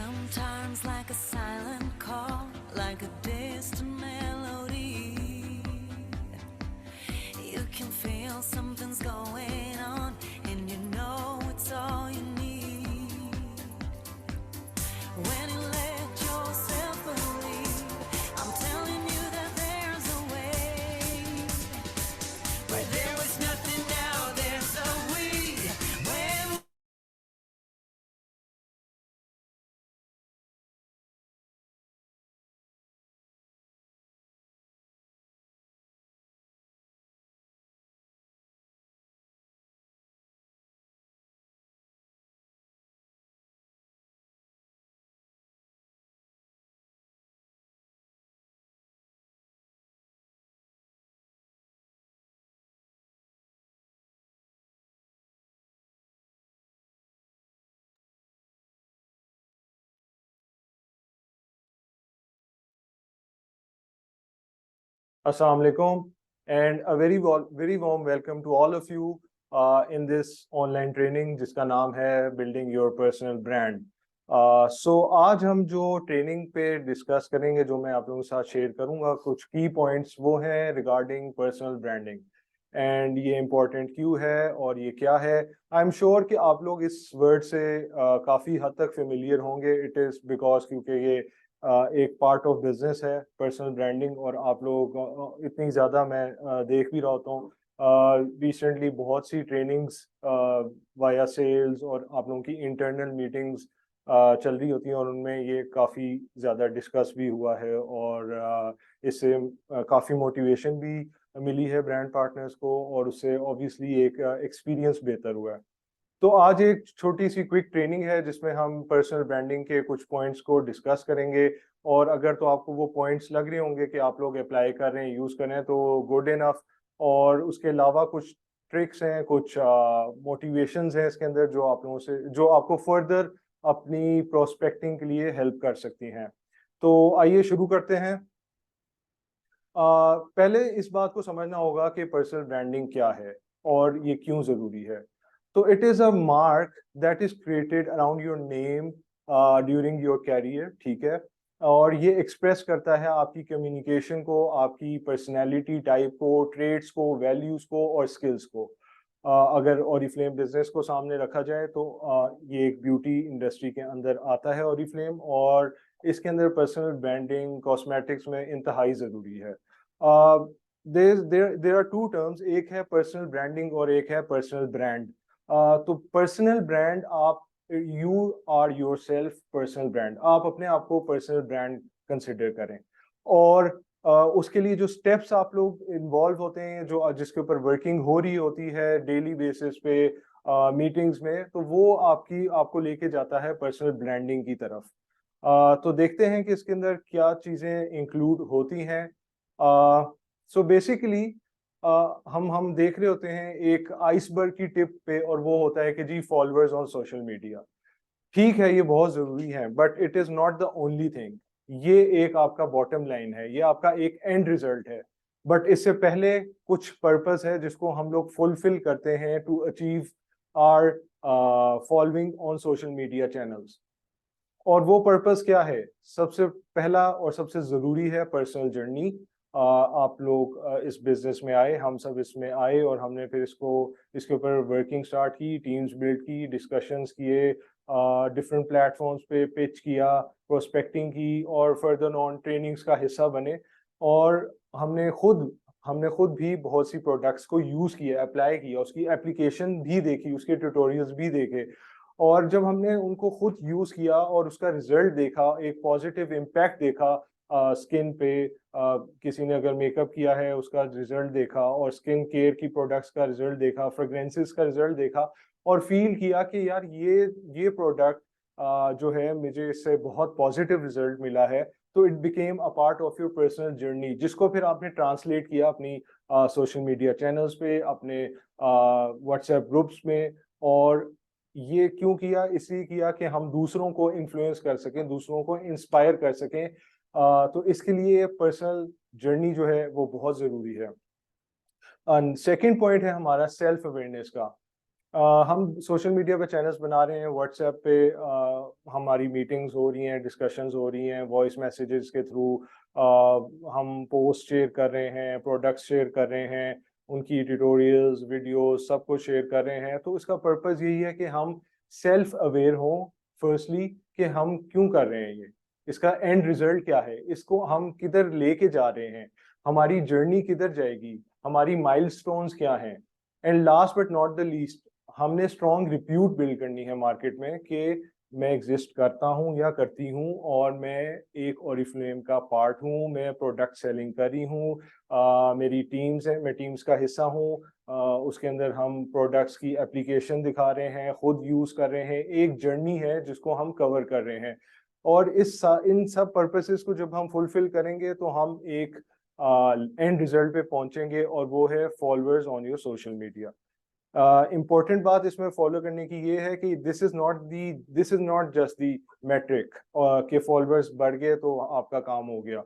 Sometimes like a silent call, like a distant melody. You can feel something's going on, and you know it's all you need. When you let yourself believe, I'm telling you that there's a way. Where there was nothing, now there's a we. When Assalamu alaikum, and a very warm welcome to all of you in this online training जिसका नाम है Building Your Personal Brand. So आज हम जो training पे discuss करेंगे, जो मैं आप लोगों के साथ शेयर करूंगा, कुछ की पॉइंट्स वो हैं रिगार्डिंग पर्सनल ब्रांडिंग एंड ये इम्पोर्टेंट क्यों है और ये क्या है. आई एम श्योर कि आप लोग इस वर्ड से काफ़ी हद तक फेमिलियर होंगे. इट इज़ बिकॉज क्योंकि ये एक पार्ट ऑफ बिजनेस है पर्सनल ब्रांडिंग, और आप लोग इतनी ज़्यादा मैं देख भी रहा होता हूँ. रिसेंटली बहुत सी ट्रेनिंग्स वाया सेल्स और आप लोगों की इंटरनल मीटिंग्स चल रही होती हैं, और उनमें ये काफ़ी ज़्यादा डिस्कस भी हुआ है, और इससे काफ़ी मोटिवेशन भी मिली है ब्रांड पार्टनर्स को, और उससे ऑब्वियसली एक एक्सपीरियंस बेहतर हुआ है. तो आज एक छोटी सी क्विक ट्रेनिंग है जिसमें हम पर्सनल ब्रांडिंग के कुछ पॉइंट्स को डिस्कस करेंगे, और अगर तो आपको वो पॉइंट्स लग रहे होंगे कि आप लोग अप्लाई कर रहे हैं, यूज़ कर रहे हैं, तो गुड इनफ. और उसके अलावा कुछ ट्रिक्स हैं, कुछ मोटिवेशंस हैं इसके अंदर जो आप लोगों से, जो आपको फर्दर अपनी प्रोस्पेक्टिंग के लिए हेल्प कर सकती हैं. तो आइए शुरू करते हैं. पहले इस बात को समझना होगा कि पर्सनल ब्रांडिंग क्या है और ये क्यों ज़रूरी है. तो it is a mark that is created around your name during your career, ठीक है. और ये एक्सप्रेस करता है आपकी कम्युनिकेशन को, आपकी पर्सनैलिटी टाइप को, ट्रेड्स को, वैल्यूज़ को और स्किल्स को. अगर ओरिफ्लेम बिजनेस को सामने रखा जाए तो ये एक ब्यूटी इंडस्ट्री के अंदर आता है ओरिफ्लेम, और इसके अंदर पर्सनल ब्रांडिंग कॉस्मेटिक्स में इंतहाई ज़रूरी है. देयर आर टू टर्म्स, एक है पर्सनल ब्रांडिंग और एक है पर्सनल ब्रांड. तो पर्सनल ब्रांड, आप you are yourself personal brand, आप अपने आप को पर्सनल ब्रांड कंसिडर करें. और उसके लिए जो स्टेप्स आप लोग इन्वॉल्व होते हैं, जो जिसके ऊपर वर्किंग हो रही होती है डेली बेसिस पे मीटिंग्स में, तो वो आपको लेके जाता है पर्सनल ब्रांडिंग की तरफ. तो देखते हैं कि इसके अंदर क्या चीज़ें इंक्लूड होती हैं. सो बेसिकली हम देख रहे होते हैं एक आइसबर्ग की टिप पे, और वो होता है कि जी फॉलोअर्स ऑन सोशल मीडिया. ठीक है, ये बहुत ज़रूरी है, but it is not the only thing. ये एक आपका बॉटम लाइन है, ये आपका एक एंड रिजल्ट है, बट इससे पहले कुछ पर्पस है जिसको हम लोग फुलफिल करते हैं to achieve are following on social media channels. और वो पर्पस क्या है? सबसे पहला और सबसे ज़रूरी है पर्सनल जर्नी. आप लोग इस बिजनेस में आए, हम सब इसमें आए, और हमने फिर इसके ऊपर वर्किंग स्टार्ट की, टीम्स बिल्ड की, डिस्कशंस किए, डिफरेंट प्लेटफॉर्म्स पे पिच किया, प्रोस्पेक्टिंग की, और फर्दर ऑन ट्रेनिंग्स का हिस्सा बने. और हमने खुद भी बहुत सी प्रोडक्ट्स को यूज़ किया, अप्लाई किया, उसकी एप्लीकेशन भी देखी, उसके ट्यूटोरियल्स भी देखे. और जब हमने उनको खुद यूज़ किया और उसका रिजल्ट देखा, एक पॉजिटिव इम्पैक्ट देखा स्किन पे, किसी ने अगर मेकअप किया है उसका रिजल्ट देखा, और स्किन केयर की प्रोडक्ट्स का रिजल्ट देखा, फ्रेग्रेंसेस का रिजल्ट देखा, और फील किया कि यार ये प्रोडक्ट जो है, मुझे इससे बहुत पॉजिटिव रिजल्ट मिला है. तो it became a part of your personal journey, जिसको फिर आपने ट्रांसलेट किया अपनी सोशल मीडिया चैनल्स पे, अपने व्हाट्सएप ग्रुप्स में. और ये क्यों किया? इसलिए किया कि हम दूसरों को इन्फ्लुएंस कर सकें, दूसरों को इंस्पायर कर सकें. तो इसके लिए पर्सनल जर्नी जो है वो बहुत ज़रूरी है. सेकंड पॉइंट है हमारा सेल्फ अवेयरनेस का. हम सोशल मीडिया पे चैनल्स बना रहे हैं, व्हाट्सएप पे हमारी मीटिंग्स हो रही हैं, डिस्कशंस हो रही हैं, वॉइस मैसेजेस के थ्रू हम पोस्ट शेयर कर रहे हैं, प्रोडक्ट्स शेयर कर रहे हैं, उनकी ट्यूटोरियल्स वीडियोस सब कुछ शेयर कर रहे हैं। तो इसका पर्पस यही है कि हम सेल्फ अवेयर हों फर्स्टली, कि हम क्यों कर रहे हैं ये, इसका एंड रिजल्ट क्या है, इसको हम किधर लेके जा रहे हैं, हमारी जर्नी किधर जाएगी, हमारी माइलस्टोन्स क्या हैं। And last but not the least, हमने स्ट्रॉन्ग रिप्यूट बिल्ड करनी है मार्केट में कि मैं एग्जिस्ट करता हूँ या करती हूँ, और मैं एक ओरिफ्लेम का पार्ट हूँ, मैं प्रोडक्ट सेलिंग कर रही हूँ, मेरी टीम्स है, मैं टीम्स का हिस्सा हूँ। उसके अंदर हम प्रोडक्ट्स की एप्लीकेशन दिखा रहे हैं, खुद यूज कर रहे हैं, एक जर्नी है जिसको हम कवर कर रहे हैं। और इन सब पर्पसेस को जब हम फुलफिल करेंगे तो हम एक एंड रिजल्ट पे पहुंचेंगे, और वो है followers on your social media. Important बात इसमें फॉलो करने की ये है कि this is not just the metric के फॉलोअर्स बढ़ गए तो आपका काम हो गया।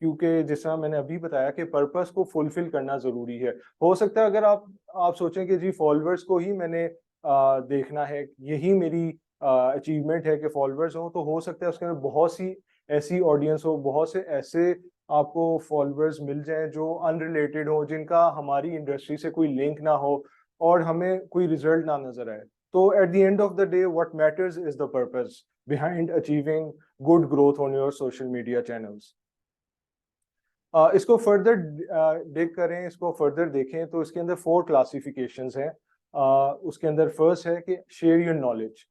क्योंकि जैसा मैंने अभी बताया कि पर्पस को फुलफिल करना जरूरी है। हो सकता है अगर आप सोचें कि जी फॉलोअर्स को ही मैंने देखना है, यही मेरी अचीवमेंट है कि फॉलोअर्स हो, तो हो सकता है उसके अंदर बहुत सी ऐसी ऑडियंस हो, बहुत से ऐसे आपको फॉलोअर्स मिल जाएं जो अनरिलेटेड हो, जिनका हमारी इंडस्ट्री से कोई लिंक ना हो, और हमें कोई रिजल्ट ना नजर आए। तो at the end of the day what matters is the purpose behind achieving good growth on your social media channels. इसको फर्दर डिग करें, इसको फर्दर देखें तो इसके अंदर 4 क्लासिफिकेशंस हैं। उसके अंदर फर्स्ट है कि शेयर योर नॉलेज।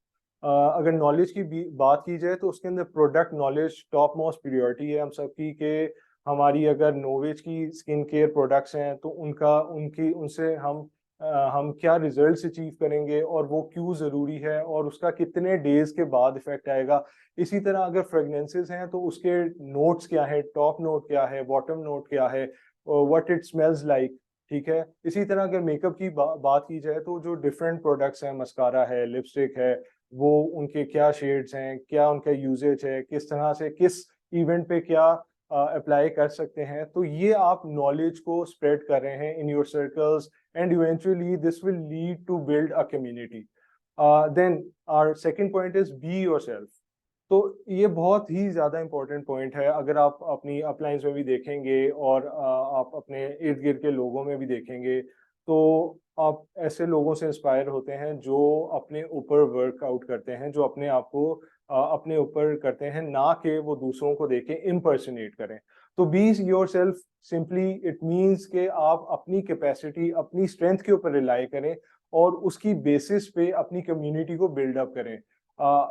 अगर नॉलेज की बात की जाए तो उसके अंदर product knowledge top most priority है हम सबकी, कि हमारी अगर नोवेज की स्किन केयर प्रोडक्ट्स हैं तो उनसे हम क्या रिजल्ट्स अचीव करेंगे, और वो क्यों ज़रूरी है, और उसका कितने डेज के बाद इफेक्ट आएगा। इसी तरह अगर फ्रेगनेंसेस हैं तो उसके नोट्स क्या है, टॉप नोट क्या है, बॉटम नोट क्या है, व्हाट इट स्मेल्स लाइक। ठीक है। इसी तरह अगर मेकअप की बात की जाए तो जो डिफरेंट प्रोडक्ट्स हैं, मस्कारा है, लिपस्टिक है, वो उनके क्या शेड्स हैं, क्या उनका यूजेज है, किस तरह से किस इवेंट पे क्या अप्लाई कर सकते हैं। तो ये आप नॉलेज को स्प्रेड कर रहे हैं in your circles, and eventually this will lead to build a community. Then our second point is be yourself. तो ये बहुत ही ज़्यादा इम्पोर्टेंट पॉइंट है। अगर आप अपनी अपलाइंस में भी देखेंगे और आप अपने इर्द गिर्द के लोगों में भी देखेंगे, तो आप ऐसे लोगों से इंस्पायर होते हैं जो अपने ऊपर वर्कआउट करते हैं, जो अपने आप को अपने ऊपर करते हैं, ना कि वो दूसरों को देख के इम्पर्सनेट करें। तो be your self simply it means कि आप अपनी कैपेसिटी, अपनी स्ट्रेंथ के ऊपर रिलाई करें, और उसकी बेसिस पे अपनी कम्युनिटी को बिल्डअप करें।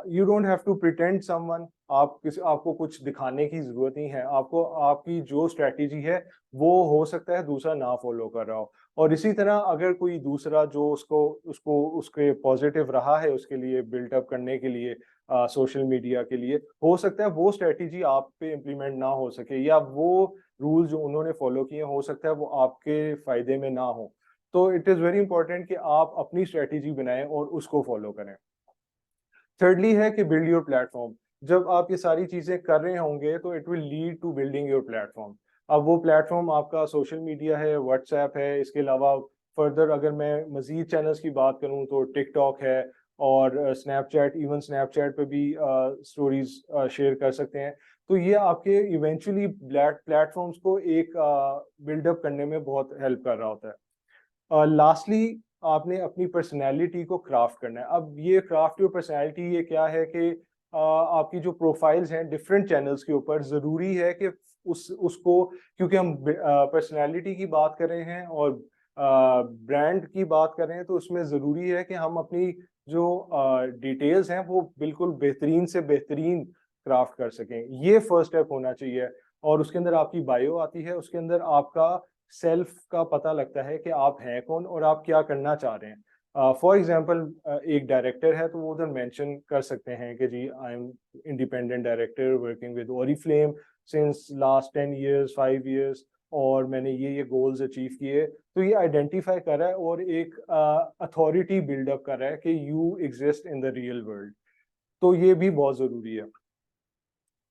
You don't have to pretend someone. आपको कुछ दिखाने की जरूरत नहीं है। आपको आपकी जो स्ट्रेटेजी है वो हो सकता है दूसरा ना फॉलो कर रहा हो, और इसी तरह अगर कोई दूसरा जो उसको उसको उसके पॉजिटिव रहा है उसके लिए बिल्डअप करने के लिए सोशल मीडिया के लिए, हो सकता है वो स्ट्रेटेजी आप पे इम्प्लीमेंट ना हो सके, या वो रूल जो उन्होंने फॉलो किए हो सकता है वो आपके फायदे में ना हो। तो इट इज़ वेरी इंपॉर्टेंट कि आप अपनी स्ट्रेटेजी बनाएं और उसको फॉलो करें। थर्डली है कि बिल्ड योर प्लेटफॉर्म। जब आप ये सारी चीजें कर रहे होंगे तो it will lead to building your platform. अब वो प्लेटफॉर्म आपका सोशल मीडिया है, व्हाट्सएप है, इसके अलावा फर्दर अगर मैं मजीद चैनल्स की बात करूं तो टिकटॉक है, और स्नैपचैट, इवन स्नैपचैट पे भी स्टोरीज शेयर कर सकते हैं। तो ये आपके इवेंचुअली प्लेटफॉर्म्स को एक बिल्डअप करने में बहुत हेल्प कर रहा होता है। लास्टली आपने अपनी पर्सनैलिटी को क्राफ्ट करना है। अब ये क्राफ्ट योर पर्सनैलिटी ये क्या है कि आपकी जो प्रोफाइल्स हैं डिफरेंट चैनल्स के ऊपर, ज़रूरी है कि उसको, क्योंकि हम पर्सनैलिटी की बात कर रहे हैं और ब्रांड की बात कर रहे हैं, तो उसमें ज़रूरी है कि हम अपनी जो डिटेल्स हैं वो बिल्कुल बेहतरीन से बेहतरीन क्राफ्ट कर सकें। ये फर्स्ट स्टेप होना चाहिए। और उसके अंदर आपकी बायो आती है, उसके अंदर आपका सेल्फ का पता लगता है कि आप हैं कौन और आप क्या करना चाह रहे हैं। फॉर एग्जांपल एक डायरेक्टर है तो वो उधर मेंशन कर सकते हैं कि जी I am independent director working with Oriflame since last 10 years 5 years, और मैंने ये गोल्स अचीव किए। तो ये आइडेंटिफाई कर रहा है और एक अथॉरिटी बिल्डअप कर रहा है कि you exist in the real world. तो ये भी बहुत ज़रूरी है।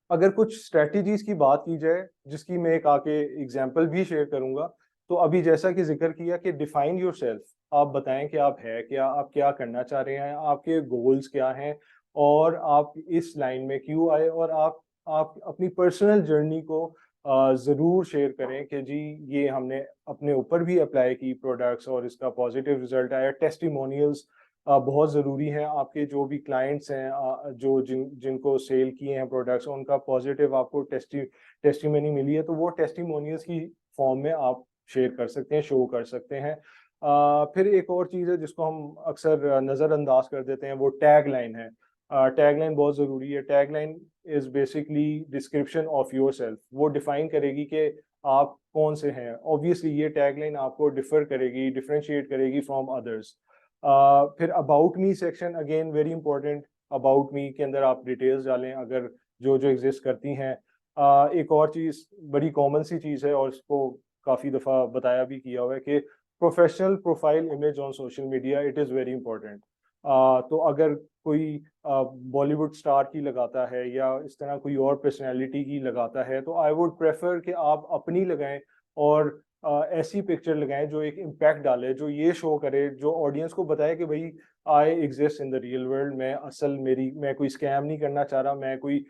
अगर कुछ स्ट्रेटजीज की बात की जाए, जिसकी मैं एक आके एग्जांपल भी शेयर करूंगा, तो अभी जैसा कि जिक्र किया कि डिफाइन योरसेल्फ, आप बताएं कि आप है क्या, आप क्या करना चाह रहे हैं, आपके गोल्स क्या हैं, और आप इस लाइन में क्यों आए, और आप अपनी पर्सनल जर्नी को ज़रूर शेयर करें कि जी ये हमने अपने ऊपर भी अप्लाई की प्रोडक्ट्स और इसका पॉजिटिव रिजल्ट आया। टेस्टिमोनियल्स बहुत ज़रूरी हैं। आपके जो भी क्लाइंट्स हैं जो जिनको सेल किए हैं प्रोडक्ट्स, उनका पॉजिटिव आपको टेस्टिमनी मिली है, तो वो टेस्टिमोनियल्स की फॉर्म में आप शेयर कर सकते हैं, शो कर सकते हैं। फिर एक और चीज़ है जिसको हम अक्सर नज़रअंदाज कर देते हैं, वो टैग लाइन है। टैग लाइन बहुत ज़रूरी है। Tag line is basically description of your self. वो डिफाइन करेगी कि आप कौन से हैं। ऑब्वियसली ये टैग लाइन आपको डिफर करेगी, डिफरेंशिएट करेगी फ्रॉम अदर्स। फिर about me section again very important. About me के अंदर आप डिटेल्स डालें अगर जो जो एग्जिस्ट करती हैं। एक और चीज़ बड़ी कॉमन सी चीज़ है और इसको काफ़ी दफ़ा बताया भी किया हुआ है कि professional profile image on social media, it is very important. तो अगर कोई बॉलीवुड स्टार की लगाता है या इस तरह कोई और पर्सनैलिटी की लगाता है, तो आई वुड प्रेफर कि आप अपनी लगाएं और ऐसी पिक्चर लगाएं जो एक इम्पैक्ट डाले, जो ये शो करे, जो ऑडियंस को बताए कि भाई I exist in the real world. मैं कोई स्कैम नहीं करना चाह रहा, मैं कोई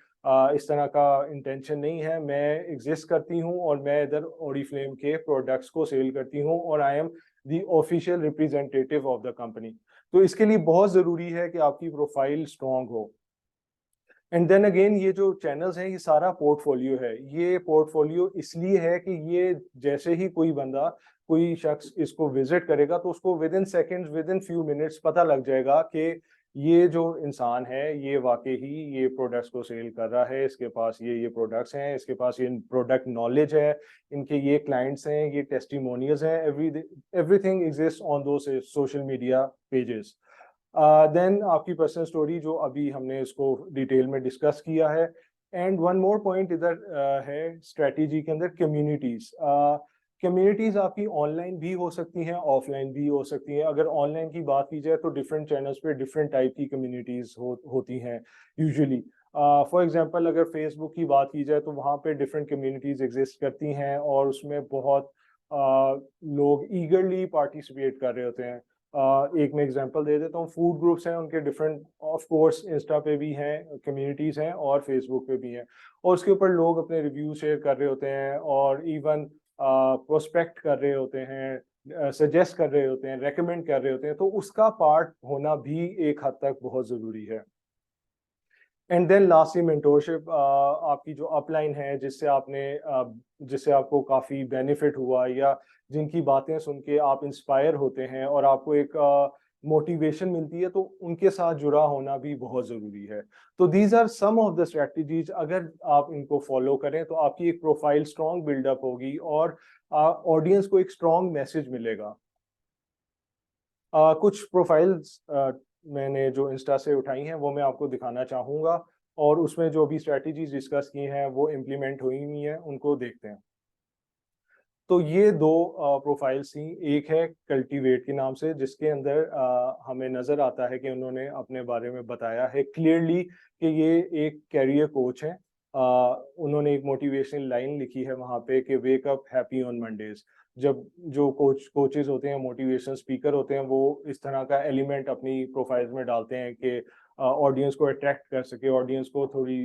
इस तरह का इंटेंशन नहीं है, मैं एग्जिस्ट करती हूँ और मैं इधर ओरिफ्लेम के प्रोडक्ट्स को सेल करती हूँ और I am the official representative of the company. तो इसके लिए बहुत ज़रूरी है कि आपकी प्रोफाइल स्ट्रांग हो। एंड देन अगेन ये जो चैनल्स हैं ये सारा पोर्टफोलियो है। ये पोर्टफोलियो इसलिए है कि ये जैसे ही कोई शख्स इसको विजिट करेगा तो उसको with in seconds, with in few minutes पता लग जाएगा कि ये जो इंसान है ये वाकई ही ये प्रोडक्ट्स को सेल कर रहा है, इसके पास ये प्रोडक्ट्स हैं, इसके पास ये प्रोडक्ट नॉलेज है, इनके ये क्लाइंट्स हैं, ये टेस्टिमोनियल्स हैं। एवरीथिंग एग्जिस्ट ऑन दो सोशल मीडिया पेजेस। देन आपकी पर्सनल स्टोरी जो अभी हमने इसको डिटेल में डिस्कस किया है। एंड वन मोर पॉइंट इधर है स्ट्रेटेजी के अंदर, कम्युनिटीज। कम्युनिटीज आपकी ऑनलाइन भी हो सकती हैं, ऑफलाइन भी हो सकती हैं। अगर ऑनलाइन की बात की जाए तो डिफरेंट चैनल्स पे डिफरेंट टाइप की कम्युनिटीज होती हैं यूजुअली। फॉर एग्जांपल अगर फेसबुक की बात की जाए तो वहाँ पे डिफरेंट कम्युनिटीज एग्जिस्ट करती हैं और उसमें बहुत लोग ईगरली पार्टिसिपेट कर रहे होते हैं। एक मैं एग्जांपल दे देता हूँ, फूड ग्रुप्स हैं उनके डिफरेंट, ऑफ कोर्स इंस्टा पे भी हैं कम्युनिटीज़ हैं और फेसबुक पे भी हैं, और उसके ऊपर लोग अपने रिव्यू शेयर कर रहे होते हैं और इवन प्रोस्पेक्ट कर रहे होते हैं, सजेस्ट कर रहे होते हैं, रेकमेंड कर रहे होते हैं। तो उसका पार्ट होना भी एक हद तक बहुत ज़रूरी है। And then lastly mentorship. आपकी जो अपलाइन है जिससे आपको काफ़ी बेनिफिट हुआ या जिनकी बातें सुन के आप इंस्पायर होते हैं और आपको एक मोटिवेशन मिलती है, तो उनके साथ जुड़ा होना भी बहुत ज़रूरी है। तो these are some of the strategies. अगर आप इनको फॉलो करें तो आपकी एक प्रोफाइल स्ट्रॉन्ग बिल्डअप होगी और ऑडियंस को एक स्ट्रॉन्ग मैसेज मिलेगा। कुछ प्रोफाइल्स मैंने जो इंस्टा से उठाई हैं वो मैं आपको दिखाना चाहूँगा और उसमें जो भी स्ट्रेटजीज डिस्कस की हैं वो इम्प्लीमेंट हुई हुई हैं, उनको देखते हैं। तो ये दो प्रोफाइल्स थी। एक है कल्टीवेट के नाम से, जिसके अंदर हमें नज़र आता है कि उन्होंने अपने बारे में बताया है क्लियरली कि ये एक कैरियर कोच है। उन्होंने एक मोटिवेशनल लाइन लिखी है वहाँ पे कि wake up happy on Mondays. जब जो कोचेज होते हैं, मोटिवेशनल स्पीकर होते हैं, वो इस तरह का एलिमेंट अपनी प्रोफाइल्स में डालते हैं कि ऑडियंस को अट्रैक्ट कर सके, ऑडियंस को थोड़ी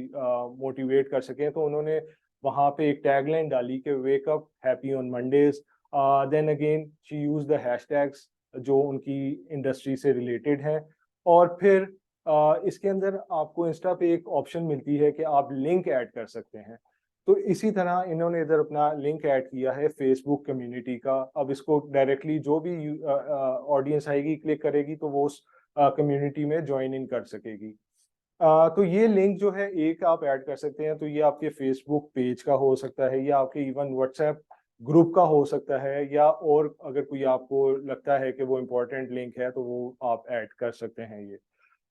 मोटिवेट कर सके। तो उन्होंने वहाँ पे एक टैगलाइन डाली कि wake up happy on Mondays. Then again she use the hashtags जो उनकी इंडस्ट्री से रिलेटेड हैं। और फिर इसके अंदर आपको इंस्टा पे एक ऑप्शन मिलती है कि आप लिंक ऐड कर सकते हैं। तो इसी तरह इन्होंने इधर अपना लिंक ऐड किया है फेसबुक कम्युनिटी का। अब इसको डायरेक्टली जो भी ऑडियंस आएगी, क्लिक करेगी, तो वो उस कम्युनिटी में ज्वाइन इन कर सकेगी। तो ये लिंक जो है एक आप ऐड कर सकते हैं, तो ये आपके फेसबुक पेज का हो सकता है या आपके इवन व्हाट्सएप ग्रुप का हो सकता है, या और अगर कोई आपको लगता है कि वो इम्पोर्टेंट लिंक है तो वो आप ऐड कर सकते हैं। ये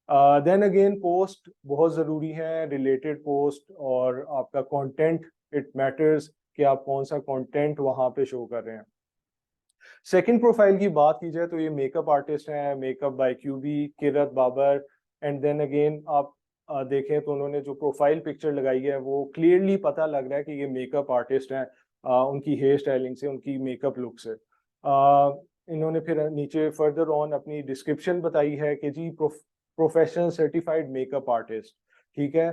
देन अगेन पोस्ट बहुत ज़रूरी है, रिलेटेड पोस्ट, और आपका कंटेंट, इट मैटर्स कि आप कौन सा कंटेंट वहाँ पे शो कर रहे हैं। सेकंड प्रोफाइल की बात की जाए तो ये मेकअप आर्टिस्ट हैं, makeup by Kubi, Kirat Babar. And then again आप देखें तो उन्होंने जो प्रोफाइल पिक्चर लगाई है वो क्लियरली पता लग रहा है कि ये मेकअप आर्टिस्ट हैं, उनकी हेयर स्टाइलिंग से, उनकी मेकअप लुक से। इन्होंने फिर नीचे फर्दर ऑन अपनी डिस्क्रिप्शन बताई है कि जी प्रोफेशनल सर्टिफाइड मेकअप आर्टिस्ट, ठीक है।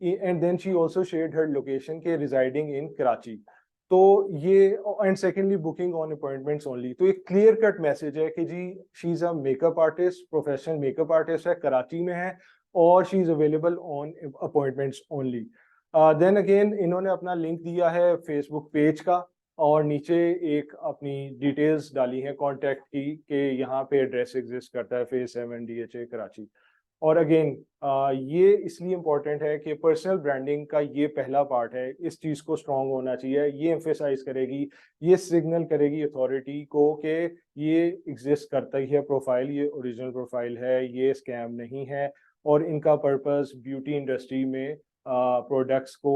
And then she also shared her location के रिजाइडिंग इन कराची। तो ये and secondly booking on appointments only. तो एक क्लियर कट मैसेज है कि जी she is a makeup artist, professional makeup artist है, कराची में है और she is available on appointments only. Then again इन्होंने अपना लिंक दिया है फेसबुक पेज का और नीचे एक अपनी डिटेल्स डाली है कॉन्टैक्ट की कि यहाँ पे एड्रेस एग्जिस्ट करता है फेज 7 DHA कराची। और अगेन ये इसलिए इम्पोर्टेंट है कि पर्सनल ब्रांडिंग का ये पहला पार्ट है, इस चीज़ को स्ट्रॉन्ग होना चाहिए। ये एम्फेसाइज करेगी, ये सिग्नल करेगी अथॉरिटी को कि ये एग्जिस्ट करता ही है प्रोफाइल, ये ओरिजिनल प्रोफाइल है, ये स्कैम नहीं है और इनका पर्पस ब्यूटी इंडस्ट्री में प्रोडक्ट्स को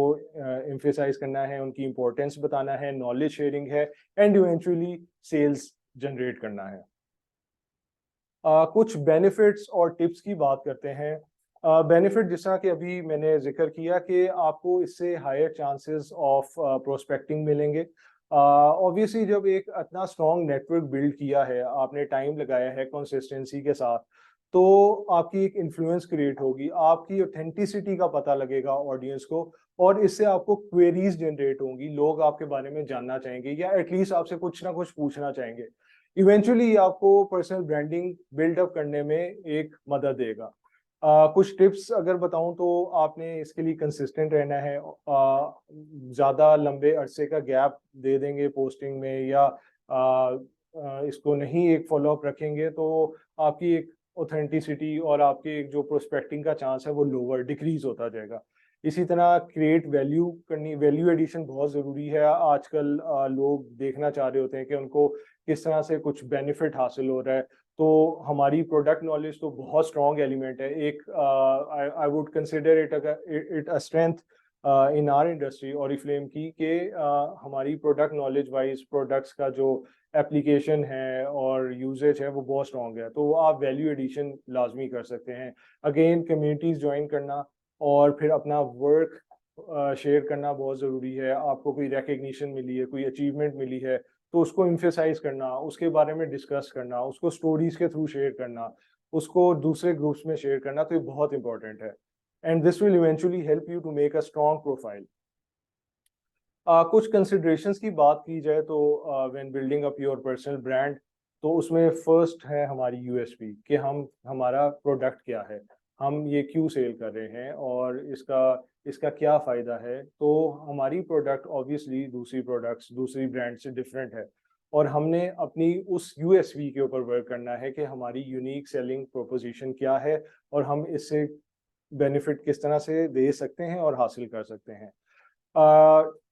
एम्फेसाइज करना है, उनकी इंपॉर्टेंस बताना है, नॉलेज शेयरिंग है एंड इवेंचुअली सेल्स जनरेट करना है। कुछ बेनिफिट्स और टिप्स की बात करते हैं। बेनिफिट जिस तरह कि अभी मैंने जिक्र किया कि आपको इससे हायर चांसेस ऑफ प्रोस्पेक्टिंग मिलेंगे। ऑब्वियसली जब एक इतना स्ट्रॉन्ग नेटवर्क बिल्ड किया है, आपने टाइम लगाया है कंसिस्टेंसी के साथ, तो आपकी एक इन्फ्लुएंस क्रिएट होगी, आपकी ऑथेंटिसिटी का पता लगेगा ऑडियंस को और इससे आपको क्वेरीज जनरेट होंगी, लोग आपके बारे में जानना चाहेंगे या एटलीस्ट आपसे कुछ ना कुछ पूछना चाहेंगे। इवेंचुअली आपको पर्सनल ब्रांडिंग बिल्डअप करने में एक मदद देगा। कुछ टिप्स अगर बताऊं तो आपने इसके लिए कंसिस्टेंट रहना है। ज़्यादा लंबे अरसे का गैप दे देंगे पोस्टिंग में या इसको नहीं एक फॉलोअप रखेंगे तो आपकी एक ऑथेंटिसिटी और आपकी एक जो प्रोस्पेक्टिंग का चांस है वो लोअर डिक्रीज होता जाएगा। इसी तरह क्रिएट वैल्यू करनी, वैल्यू एडिशन बहुत ज़रूरी है। आजकल लोग देखना चाह रहे होते हैं कि उनको किस तरह से कुछ बेनिफिट हासिल हो रहा है। तो हमारी प्रोडक्ट नॉलेज तो बहुत स्ट्रॉन्ग एलिमेंट है, एक I would consider it a strength in our industry Oriflame की कि हमारी प्रोडक्ट नॉलेज वाइज प्रोडक्ट्स का जो एप्लीकेशन है और यूजेज है वो बहुत स्ट्रॉन्ग है। तो आप वैल्यू एडिशन लाजमी कर सकते हैं। अगेन कम्युनिटीज ज्वाइन करना और फिर अपना वर्क शेयर करना बहुत ज़रूरी है। आपको कोई रिकग्निशन मिली है, कोई अचीवमेंट मिली है तो उसको इम्फेसाइज करना, उसके बारे में डिस्कस करना, उसको स्टोरीज के थ्रू शेयर करना, उसको दूसरे ग्रुप्स में शेयर करना, तो ये बहुत इंपॉर्टेंट है and this will eventually help you to make a strong profile. कुछ कंसिडरेशंस की बात की जाए तो when building up your personal brand, तो उसमें फर्स्ट है हमारी यूएसपी कि हम हमारा प्रोडक्ट क्या है, हम ये क्यों सेल कर रहे हैं और इसका क्या फ़ायदा है। तो हमारी प्रोडक्ट ऑब्वियसली दूसरी प्रोडक्ट्स दूसरी ब्रांड से डिफरेंट है और हमने अपनी उस यूएसपी के ऊपर वर्क करना है कि हमारी यूनिक सेलिंग प्रोपोजिशन क्या है और हम इससे बेनिफिट किस तरह से दे सकते हैं और हासिल कर सकते हैं।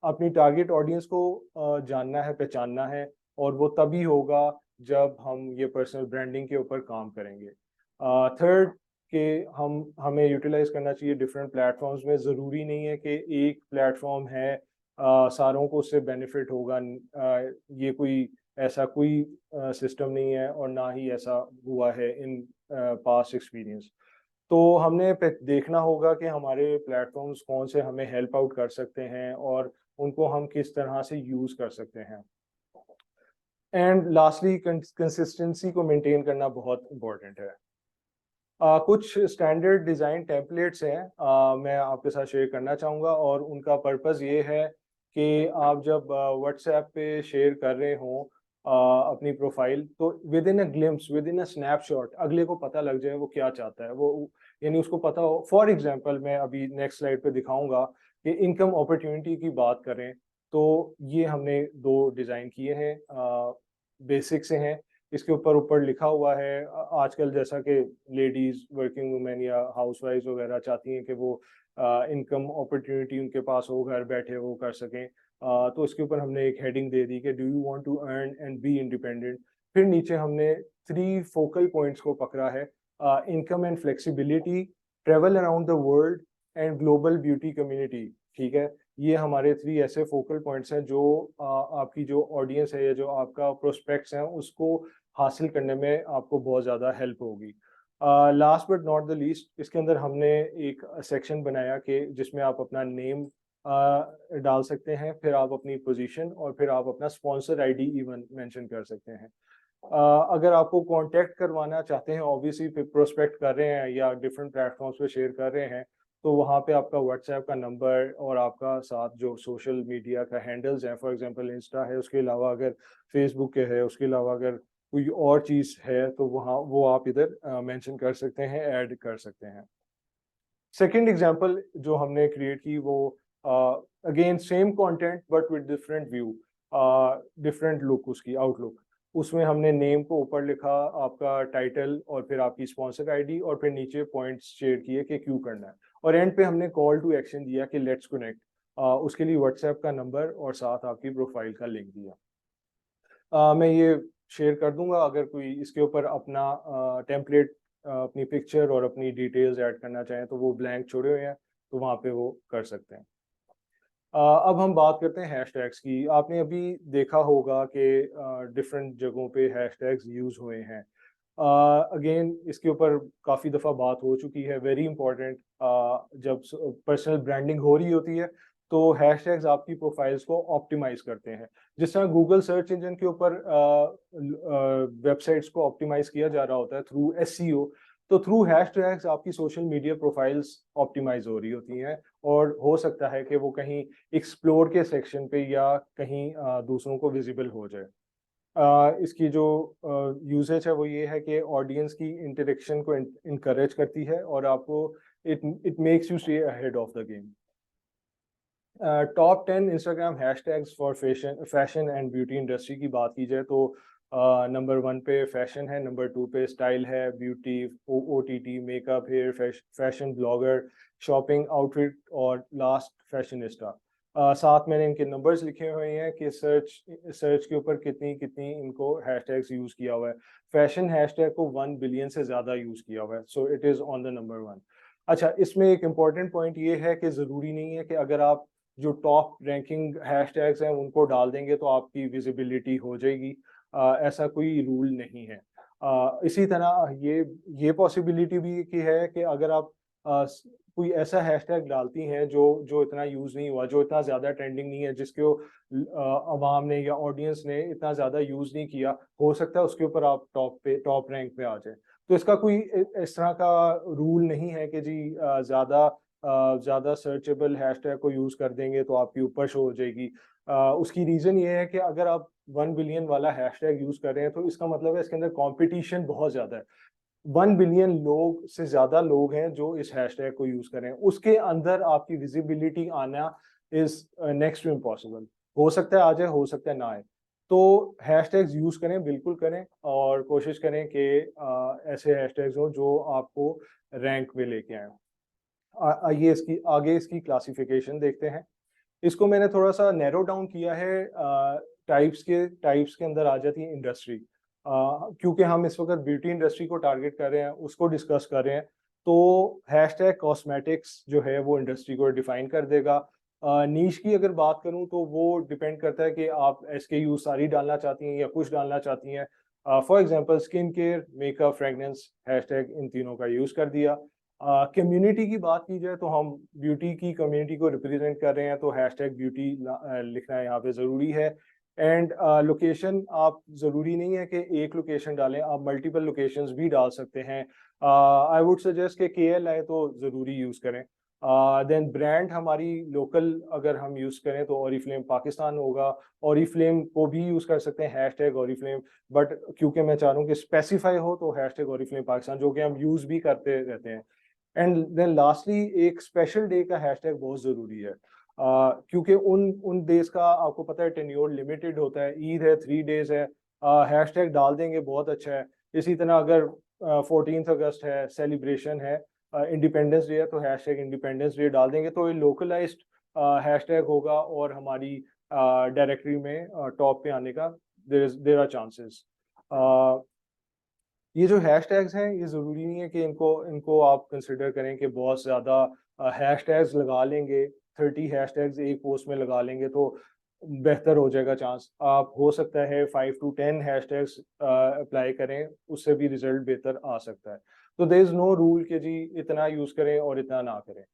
अपनी टारगेट ऑडियंस को जानना है, पहचानना है और वो तभी होगा जब हम ये पर्सनल ब्रांडिंग के ऊपर काम करेंगे। थर्ड कि हमें यूटिलाइज करना चाहिए डिफरेंट प्लेटफॉर्म्स में। ज़रूरी नहीं है कि एक प्लेटफॉर्म है सारों को उससे बेनिफिट होगा। ये कोई ऐसा कोई सिस्टम नहीं है और ना ही ऐसा हुआ है इन पास्ट एक्सपीरियंस। तो हमने देखना होगा कि हमारे प्लेटफॉर्म्स कौन से हमें हेल्प आउट कर सकते हैं और उनको हम किस तरह से यूज़ कर सकते हैं। एंड लास्टली कंसिस्टेंसी को मेंटेन करना बहुत इम्पोर्टेंट है। कुछ स्टैंडर्ड डिज़ाइन टेम्पलेट्स हैं, मैं आपके साथ शेयर करना चाहूँगा और उनका पर्पस ये है कि आप जब व्हाट्सएप पे शेयर कर रहे हों अपनी प्रोफाइल, तो with in a glimpse, with in a snapshot अगले को पता लग जाए वो क्या चाहता है, वो यानी उसको पता हो। फॉर एग्जांपल मैं अभी नेक्स्ट स्लाइड पे दिखाऊंगा कि इनकम अपॉर्चुनिटी की बात करें तो ये हमने दो डिज़ाइन किए हैं, बेसिक से हैं। इसके ऊपर लिखा हुआ है आजकल जैसा कि लेडीज वर्किंग वुमेन या हाउसवाइफ वगैरह चाहती हैं कि वो इनकम अपॉर्चुनिटी उनके पास हो, घर बैठे वो कर सकें। तो इसके ऊपर हमने एक हेडिंग दे दी कि do you want to earn and be independent. फिर नीचे हमने 3 फोकल पॉइंट्स को पकड़ा है, income and flexibility, travel around the world and global beauty community. ठीक है, ये हमारे 3 ऐसे फोकल पॉइंट्स हैं जो आपकी जो ऑडियंस है या जो आपका प्रोस्पेक्ट्स हैं उसको हासिल करने में आपको बहुत ज़्यादा हेल्प होगी। Last but not the least, इसके अंदर हमने एक सेक्शन बनाया कि जिसमें आप अपना नेम डाल सकते हैं, फिर आप अपनी पोजीशन और फिर आप अपना स्पॉन्सर आईडी इवन मेंशन कर सकते हैं। अगर आपको कांटेक्ट करवाना चाहते हैं, ऑब्वियसली प्रोस्पेक्ट कर रहे हैं या डिफरेंट प्लेटफॉर्म्स पे शेयर कर रहे हैं, तो वहाँ पे आपका व्हाट्सएप का नंबर और आपका साथ जो सोशल मीडिया का हैंडल्स हैं, फॉर एग्जांपल इंस्टा है, उसके अलावा अगर फेसबुक के है, उसके अलावा अगर कोई और चीज़ है तो वहाँ वो आप इधर मेंशन कर सकते हैं, ऐड कर सकते हैं। सेकंड एग्जांपल जो हमने क्रिएट की वो again same content but with different view, different look, उसकी आउटलुक। उसमें हमने नेम को ऊपर लिखा, आपका टाइटल और फिर आपकी स्पॉन्सर आईडी और फिर नीचे पॉइंट्स शेयर किए कि क्यों करना है, और एंड पे हमने कॉल टू एक्शन दिया कि लेट्स कनेक्ट। उसके लिए व्हाट्सएप का नंबर और साथ आपकी प्रोफाइल का लिंक दिया। मैं ये शेयर कर दूंगा, अगर कोई इसके ऊपर अपना टेम्पलेट, अपनी पिक्चर और अपनी डिटेल्स ऐड करना चाहें तो वो ब्लैंक छोड़े हुए हैं, तो वहाँ पे वो कर सकते हैं। अब हम बात करते हैं हैशटैग्स की। आपने अभी देखा होगा कि डिफरेंट जगहों पे हैशटैग्स यूज़ हुए हैं। अगेन इसके ऊपर काफ़ी दफ़ा बात हो चुकी है, वेरी इंपॉर्टेंट। जब पर्सनल ब्रांडिंग हो रही होती है तो हैशटैग्स आपकी प्रोफाइल्स को ऑप्टिमाइज करते हैं। जिस तरह गूगल सर्च इंजन के ऊपर वेबसाइट्स को ऑप्टिमाइज किया जा रहा होता है थ्रू एसईओ, तो थ्रू हैशटैग्स आपकी सोशल मीडिया प्रोफाइल्स ऑप्टिमाइज हो रही होती हैं, और हो सकता है कि वो कहीं एक्सप्लोर के सेक्शन पे या कहीं दूसरों को विजिबल हो जाए। इसकी जो यूसेज है वो ये है कि ऑडियंस की इंटरेक्शन को इनकरेज करती है और आपको it it makes you stay ahead of the game. Top 10 Instagram hashtags for fashion and beauty industry की बात की जाए तो नंबर 1 पे फैशन है, नंबर 2 पे स्टाइल है, beauty, OTT, makeup, hair, fashion blogger, shopping, outfit और लास्ट फैशनिस्टा। साथ मैंने इनके नंबर्स लिखे हुए हैं कि सर्च सर्च के ऊपर कितनी कितनी इनको हैशटैग्स यूज़ किया हुआ है। फैशन हैशटैग को 1 बिलियन से ज़्यादा यूज़ किया हुआ है, so it is on the number 1। अच्छा, इसमें एक इम्पॉर्टेंट पॉइंट ये है कि ज़रूरी नहीं है कि अगर आप जो टॉप रैंकिंग हैशटैग्स हैं उनको डाल देंगे तो आपकी विजिबिलिटी हो जाएगी। ऐसा कोई रूल नहीं है। इसी तरह ये पॉसिबिलिटी भी की है कि अगर आप कोई ऐसा हैशटैग डालती हैं जो जो इतना यूज़ नहीं हुआ, जो इतना ज़्यादा ट्रेंडिंग नहीं है, जिसको अवाम ने या ऑडियंस ने इतना ज़्यादा यूज़ नहीं किया, हो सकता है उसके ऊपर आप टॉप रैंक पे आ जाए। तो इसका कोई इस तरह का रूल नहीं है कि जी ज़्यादा सर्चेबल हैशटैग को यूज़ कर देंगे तो आपकी ऊपर शो हो जाएगी। उसकी रीज़न ये है कि अगर आप 1 बिलियन वाला हैशटैग यूज़ कर रहे हैं तो इसका मतलब है इसके अंदर कॉम्पिटिशन बहुत ज़्यादा है। 1 बिलियन लोग से ज़्यादा लोग हैं जो इस हैशटैग को यूज़ कर रहे हैं। उसके अंदर आपकी विजिबिलिटी आना इज़ नेक्स्ट टू इम्पॉसिबल। हो सकता है आ जाए, हो सकता है ना आए। तो हैशटैग्स यूज़ करें, बिल्कुल करें, और कोशिश करें कि ऐसे हैशटैग्स हों जो आपको रैंक में लेके आएँ। आइए इसकी आगे इसकी क्लासिफिकेशन देखते हैं। इसको मैंने थोड़ा-सा नैरो डाउन किया है, टाइप्स के अंदर आ जाती है इंडस्ट्री। क्योंकि हम इस वक़्त ब्यूटी इंडस्ट्री को टारगेट कर रहे हैं, उसको डिस्कस कर रहे हैं, तो हैशटैग कॉस्मेटिक्स जो है वो इंडस्ट्री को डिफाइन कर देगा। नीश की अगर बात करूँ तो वो डिपेंड करता है कि आप एसकेयू सारी डालना चाहती हैं या कुछ डालना चाहती हैं। For example skin care, makeup, fragrance, hashtag इन तीनों का यूज़ कर दिया। कम्युनिटी की बात की जाए तो हम ब्यूटी की कम्युनिटी को रिप्रेजेंट कर रहे हैं तो हैशटैग ब्यूटी लिखना यहाँ पे ज़रूरी है। एंड लोकेशन, आप ज़रूरी नहीं है कि एक लोकेशन डालें, आप मल्टीपल लोकेशंस भी डाल सकते हैं। आई वुड सजेस्ट कि केएल आए तो ज़रूरी यूज़ करें। देन ब्रांड हमारी लोकल अगर हम यूज़ करें तो ओरिफ्लेम पाकिस्तान होगा। ओरिफ्लेम को भी यूज़ कर सकते हैं, हैशटैग ओरिफ्लेम, बट क्योंकि मैं चाह रहा हूँ कि स्पेसिफाई हो तो हैशटैग ओरिफ्लेम पाकिस्तान, जो कि हम यूज़ भी करते रहते हैं। एंड देन लास्टली एक स्पेशल डे का हैशटैग बहुत ज़रूरी है, क्योंकि उन उन डेज का आपको पता है टेन्योर लिमिटेड होता है। ईद है, 3 डेज है, हैशटैग डाल देंगे बहुत अच्छा है। इसी तरह अगर 14 अगस्त है, सेलिब्रेशन है, इंडिपेंडेंस डे है, तो हैशटैग इंडिपेंडेंस डे डाल देंगे तो ये लोकलाइज्ड हैशटैग होगा और हमारी डायरेक्टरी में टॉप पे आने का देयर आर चांसेस। ये जो हैशटैग्स हैं ये ज़रूरी नहीं है कि इनको इनको आप कंसिडर करें कि बहुत ज़्यादा हैशटैग्स लगा लेंगे, 30 हैशटैग्स एक पोस्ट में लगा लेंगे तो बेहतर हो जाएगा चांस। आप हो सकता है 5 टू 10 हैशटैग्स अप्लाई करें, उससे भी रिजल्ट बेहतर आ सकता है। तो देयर इज़ नो रूल कि जी इतना यूज़ करें और इतना ना करें।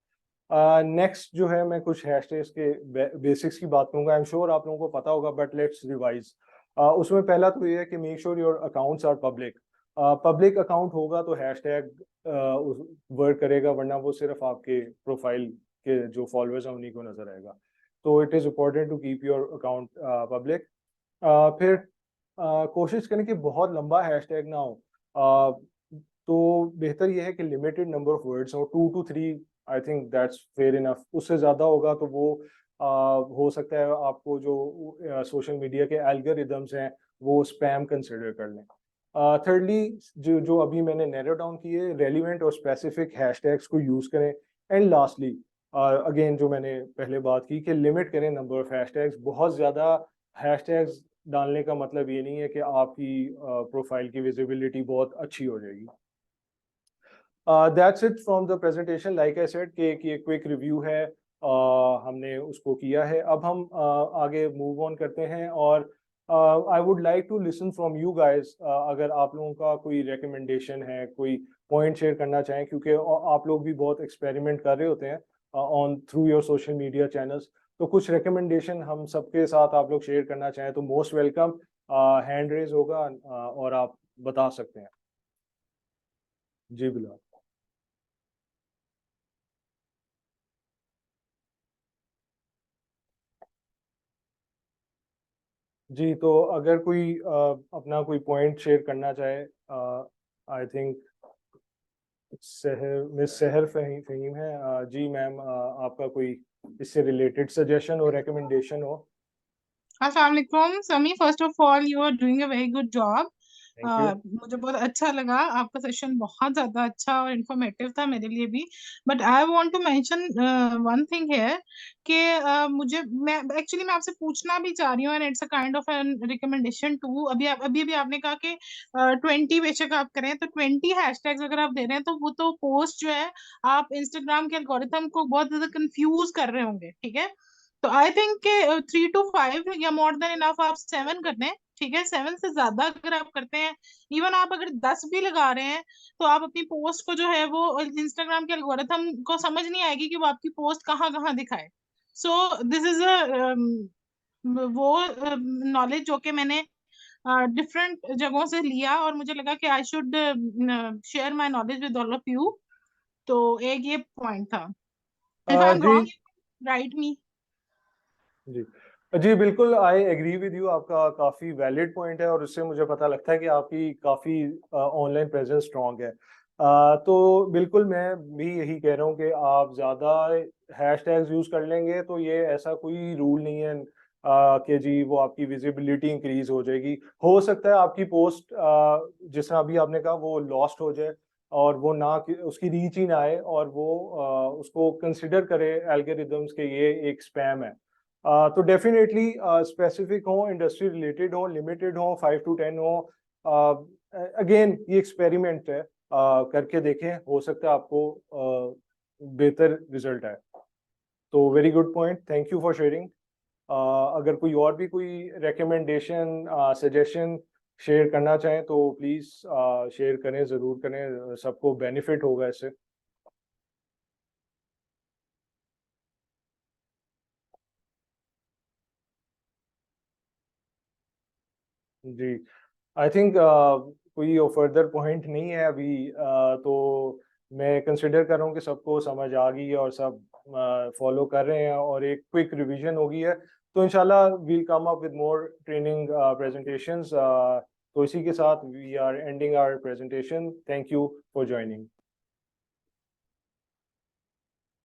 नेक्स्ट जो है मैं कुछ हैशटैग्स के बेसिक्स की बात करूँगा। आई एम श्योर आप लोगों को पता होगा बट लेट्स रिवाइज़। उसमें पहला तो ये है कि make sure your accounts are public. Public account होगा तो हैशटैग वर्क करेगा, वरना वो सिर्फ आपके प्रोफाइल के जो फॉलोअर्स हैं उन्हीं को नजर आएगा। तो it is important to keep your account public. फिर कोशिश करें कि बहुत लंबा हैशटैग ना हो, तो बेहतर यह है कि लिमिटेड नंबर ऑफ वर्ड्स हो, 2 to 3, I think that's fair enough. उससे ज़्यादा होगा तो वो हो सकता है आपको जो सोशल मीडिया के एल्गोरिदम्स हैं वो स्पैम कंसिडर कर लें। थर्डली, जो अभी मैंने नैरो डाउन किए, रेलिवेंट और स्पेसिफिक हैशटैग्स को यूज़ करें। एंड लास्टली अगेन जो मैंने पहले बात की कि लिमिट करें नंबर ऑफ हैशटैग्स। बहुत ज़्यादा हैशटैग्स डालने का मतलब ये नहीं है कि आपकी प्रोफाइल की विजिबिलिटी बहुत अच्छी हो जाएगी। That's it from the presentation. Like I said कि एक क्विक रिव्यू है, हमने उसको किया है। अब हम आगे मूव ऑन करते हैं और I would like to listen from you guys. अगर आप लोगों का कोई रिकमेंडेशन है, कोई पॉइंट शेयर करना चाहें, क्योंकि आप लोग भी बहुत एक्सपेरिमेंट कर रहे होते हैं on through your social media channels, तो कुछ रिकमेंडेशन हम सबके साथ आप लोग शेयर करना चाहें तो मोस्ट वेलकम। हैंड रेज होगा और आप बता सकते हैं। जी बिल्कुल। जी, तो अगर कोई अपना कोई पॉइंट शेयर करना चाहे, आई थिंक मिस सहर फहीम है। जी मैम, आपका कोई इससे रिलेटेड सजेशन और रिकमेंडेशन हो? अस्सलाम वालेकुम Sami, first of all you are doing a very good job. Thank you. मुझे बहुत अच्छा लगा, आपका सेशन बहुत ज्यादा अच्छा और इंफॉर्मेटिव था मेरे लिए भी। But I want to mention one thing है कि मैं आपसे पूछना भी चाह रही हूँ, and it's a kind of an recommendation too. अभी आपने कहा कि 20 बेशक आप करें, तो 20 हैशटैग्स अगर आप दे रहे हैं तो वो तो पोस्ट जो है आप इंस्टाग्राम के एल्गोरिथम को बहुत ज्यादा कंफ्यूज कर रहे होंगे, ठीक है। तो आई थिंक के 3 to 5 या मोर देन इनफ आप 7 कर दें, ठीक है। 7 से ज्यादा अगर आप करते हैं, इवन आप अगर 10 भी लगा रहे हैं, तो आप अपनी पोस्ट को जो है वो इंस्टाग्राम के एल्गोरिथम को समझ नहीं आएगी कि वो आपकी पोस्ट कहाँ कहाँ दिखाए। सो दिस इज अ वो नॉलेज जो कि मैंने डिफरेंट जगहों से लिया, और मुझे लगा कि I should share my knowledge with all of you. तो एक ये पॉइंट था। इफ आई एम जी रॉन्ग, राइट मी। जी जी बिल्कुल, आई एग्री विद यू। आपका काफ़ी वैलिड पॉइंट है और उससे मुझे पता लगता है कि आपकी काफ़ी ऑनलाइन प्रेजेंस स्ट्रांग है। तो बिल्कुल मैं भी यही कह रहा हूँ कि आप ज़्यादा हैशटैग्स यूज़ कर लेंगे तो ये ऐसा कोई रूल नहीं है कि जी वो आपकी विजिबिलिटी इंक्रीज हो जाएगी। हो सकता है आपकी पोस्ट जिस तरह अभी आपने कहा वो लॉस्ट हो जाए और वो ना उसकी रीच ही ना आए और वो उसको कंसिडर करे एल्गोरिदम्स के ये एक स्पैम है। तो डेफिनेटली स्पेसिफिक हो, इंडस्ट्री रिलेटेड हो, लिमिटेड हो, 5 to 10 हो। अगेन ये एक्सपेरिमेंट है, करके देखें, हो सकता है आपको बेहतर रिजल्ट आए। तो very good point, thank you for sharing. अगर कोई और भी कोई रिकमेंडेशन सजेशन शेयर करना चाहें तो प्लीज़ शेयर करें, ज़रूर करें, सबको बेनिफिट होगा इससे। जी, आई थिंक कोई फर्दर पॉइंट नहीं है अभी। तो मैं कंसिडर कर रहा हूँ कि सबको समझ आ गई है और सब फॉलो कर रहे हैं और एक क्विक रिवीजन हो गई है। तो इंशाल्लाह we'll come up with more training presentations. तो इसी के साथ we are ending our presentation. Thank you for joining.